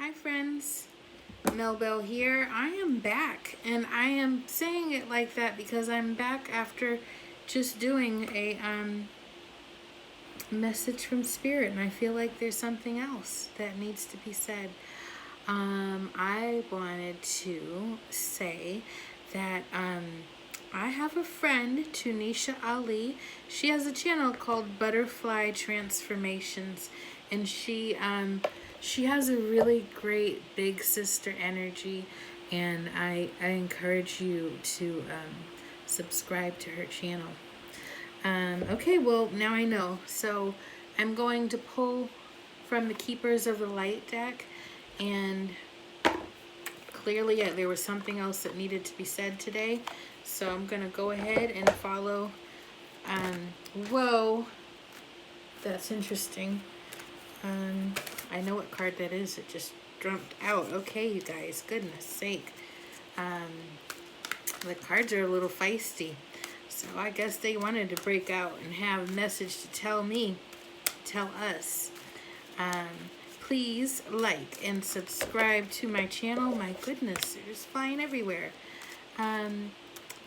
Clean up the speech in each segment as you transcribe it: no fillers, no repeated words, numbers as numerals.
Hi friends, Melbell here. I am back, and I am saying it like that because I'm back after just doing a message from Spirit, and I feel like there's something else that needs to be said. I wanted to say that I have a friend, Tunisha Ali. She has a channel called Butterfly Transformations, and she has a really great big sister energy, and I encourage you to subscribe to her channel. Okay, well, now I know. So I'm going to pull from the Keepers of the Light deck, and clearly there was something else that needed to be said today. So I'm going to go ahead and follow. Whoa, that's interesting. I know what card that is. It just jumped out. Okay, you guys, goodness sake. The cards are a little feisty. So I guess they wanted to break out and have a message to tell us. Please like and subscribe to my channel. My goodness, they're just flying everywhere.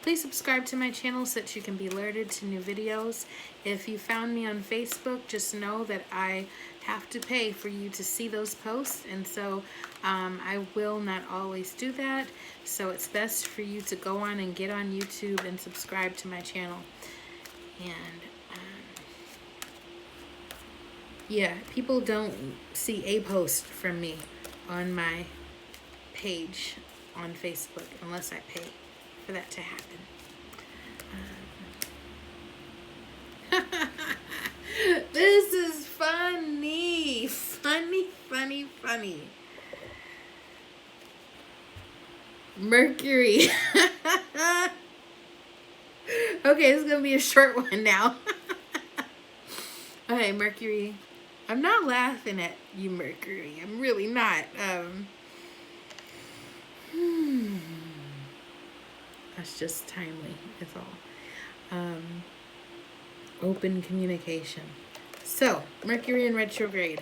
Please subscribe to my channel so that you can be alerted to new videos. If you found me on Facebook, just know that I have to pay for you to see those posts, and so I will not always do that. So it's best for you to go on and get on YouTube and subscribe to my channel. And yeah, people don't see a post from me on my page on Facebook unless I pay for that to happen. This is funny. Funny. Mercury. Okay, this is gonna be a short one now. Okay, Mercury. I'm not laughing at you, Mercury. I'm really not. That's just timely, is all. Open communication. So, Mercury in retrograde.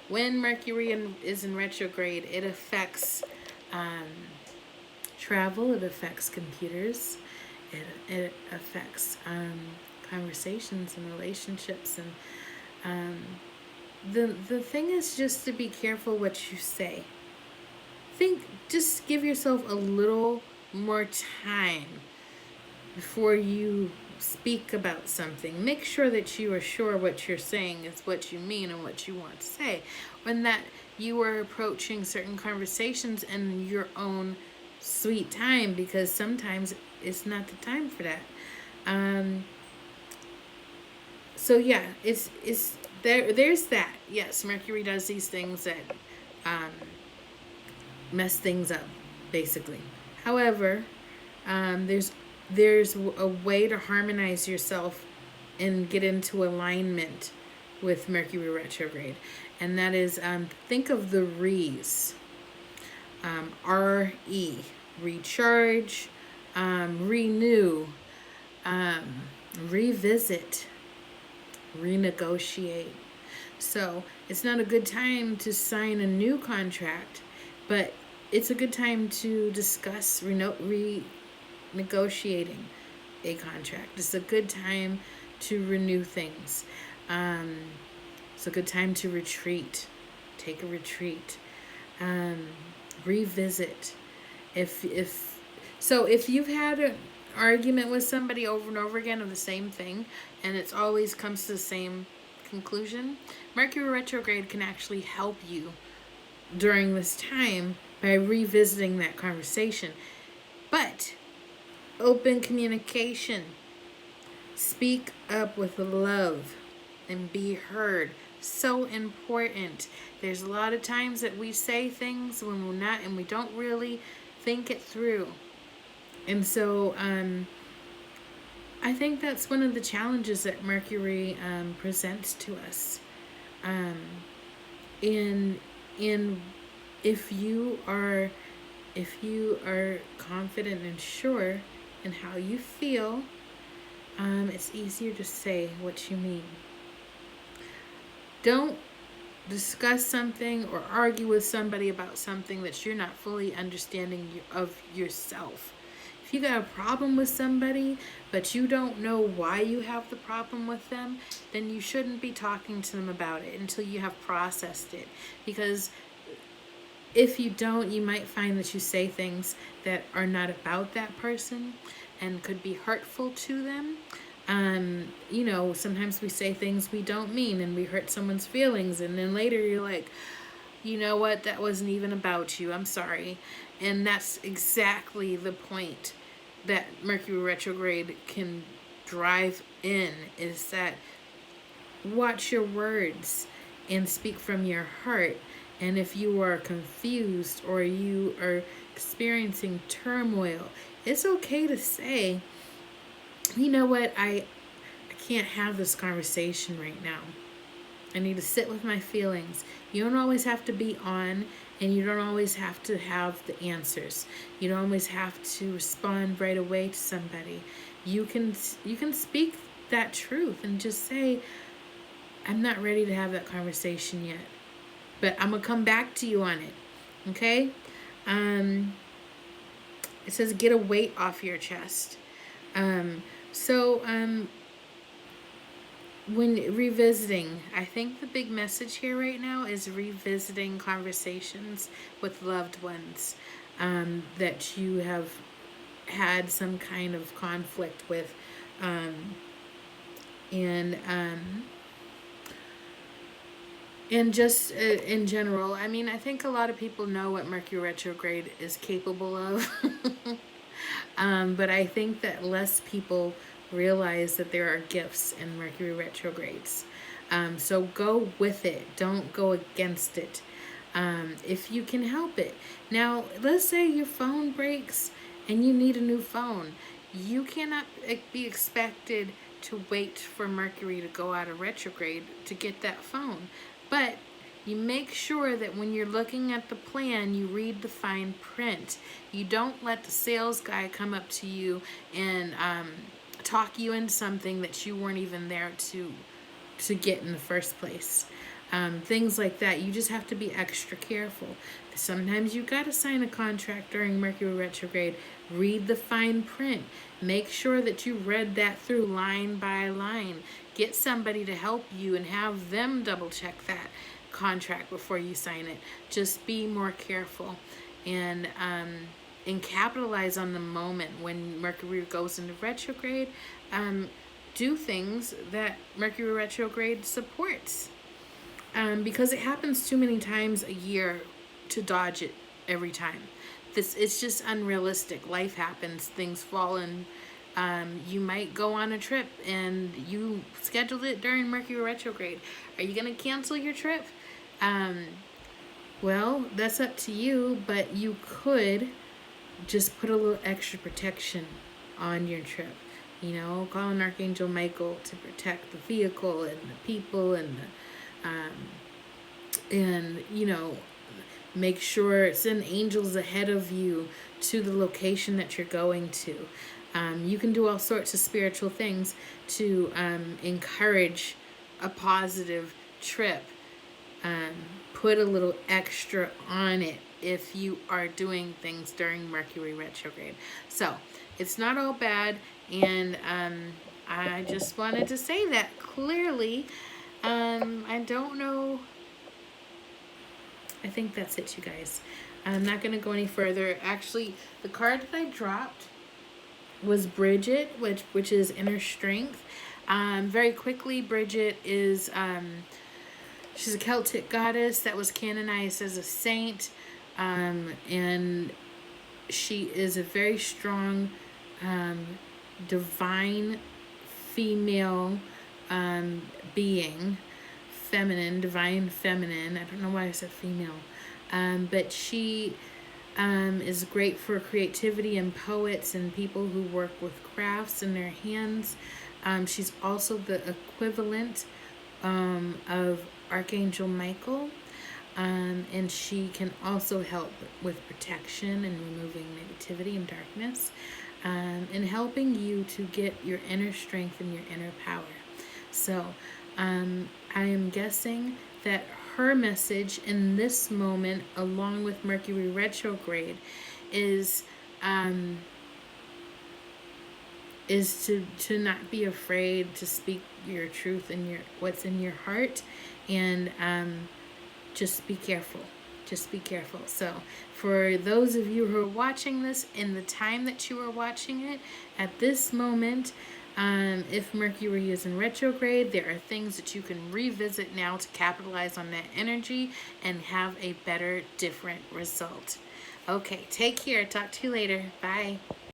When Mercury is in retrograde, it affects travel, it affects computers, it affects conversations and relationships. And the thing is just to be careful what you say. Just give yourself a little more time before you speak about something. Make sure that you are sure what you're saying is what you mean and what you want to say. When that you are approaching certain conversations in your own sweet time, because sometimes it's not the time for that. So yeah, it's there's that. Yes, Mercury does these things that mess things up, basically. However, there's a way to harmonize yourself and get into alignment with Mercury retrograde, and that is think of the re's. R-E, recharge, renew, revisit, renegotiate. So it's not a good time to sign a new contract, but it's a good time to discuss renegotiating a contract. It's a good time to renew things. It's a good time to retreat. Take a retreat. Revisit. If you've had an argument with somebody over and over again of the same thing, and it's always comes to the same conclusion, Mercury retrograde can actually help you during this time by revisiting that conversation. But open communication. Speak up with love and be heard. So important. There's a lot of times that we say things when we're not, and we don't really think it through. And so I think that's one of the challenges that Mercury presents to us. If you are confident and sure in how you feel, it's easier to say what you mean. Don't discuss something or argue with somebody about something that you're not fully understanding of yourself. If you got a problem with somebody, but you don't know why you have the problem with them, then you shouldn't be talking to them about it until you have processed it. Because if you don't, you might find that you say things that are not about that person and could be hurtful to them. Sometimes we say things we don't mean and we hurt someone's feelings, and then later you're like, you know what, that wasn't even about you, I'm sorry. And that's exactly the point that Mercury retrograde can drive in, is that watch your words and speak from your heart. And if you are confused or you are experiencing turmoil, it's okay to say, you know what, I can't have this conversation right now. I need to sit with my feelings. You don't always have to be on, and you don't always have to have the answers. You don't always have to respond right away to somebody. You can speak that truth and just say, I'm not ready to have that conversation yet, but I'm gonna come back to you on it. Okay? It says get a weight off your chest. When revisiting, I think the big message here right now is revisiting conversations with loved ones that you have had some kind of conflict with. And just in general, I mean, I think a lot of people know what Mercury retrograde is capable of. But I think that less people realize that there are gifts in Mercury retrogrades. So go with it. Don't go against it. If you can help it. Now, let's say your phone breaks and you need a new phone. You cannot be expected to wait for Mercury to go out of retrograde to get that phone. But you make sure that when you're looking at the plan, you read the fine print. You don't let the sales guy come up to you and talk you into something that you weren't even there to get in the first place. Things like that. You just have to be extra careful. Sometimes you got to sign a contract during Mercury retrograde. Read the fine print. Make sure that you read that through line by line. Get somebody to help you and have them double check that contract before you sign it. Just be more careful and capitalize on the moment when Mercury goes into retrograde. Do things that Mercury retrograde supports. Because it happens too many times a year to dodge it every time. It's just unrealistic. Life happens, things fall in. You might go on a trip and you scheduled it during Mercury retrograde. Are you going to cancel your trip? Well, that's up to you, but you could just put a little extra protection on your trip. Call an Archangel Michael to protect the vehicle and the people and make sure send angels ahead of you to the location that you're going to. You can do all sorts of spiritual things to encourage a positive trip. Put a little extra on it if you are doing things during Mercury retrograde. So it's not all bad, and I just wanted to say that clearly. I don't know. I think that's it, you guys. I'm not going to go any further. Actually, the card that I dropped was Bridget, which is inner strength. Very quickly, Bridget is she's a Celtic goddess that was canonized as a saint, and she is a very strong, divine female being, divine feminine. I don't know why I said female, but she is great for creativity and poets and people who work with crafts in their hands. She's also the equivalent of Archangel Michael, and she can also help with protection and removing negativity and darkness, and helping you to get your inner strength and your inner power. So I am guessing that her message in this moment, along with Mercury retrograde, is to not be afraid to speak your truth and your what's in your heart, and just be careful. Just be careful. So for those of you who are watching this in the time that you are watching it, at this moment, if Mercury is in retrograde, there are things that you can revisit now to capitalize on that energy and have a better, different result. Okay, take care. Talk to you later. Bye.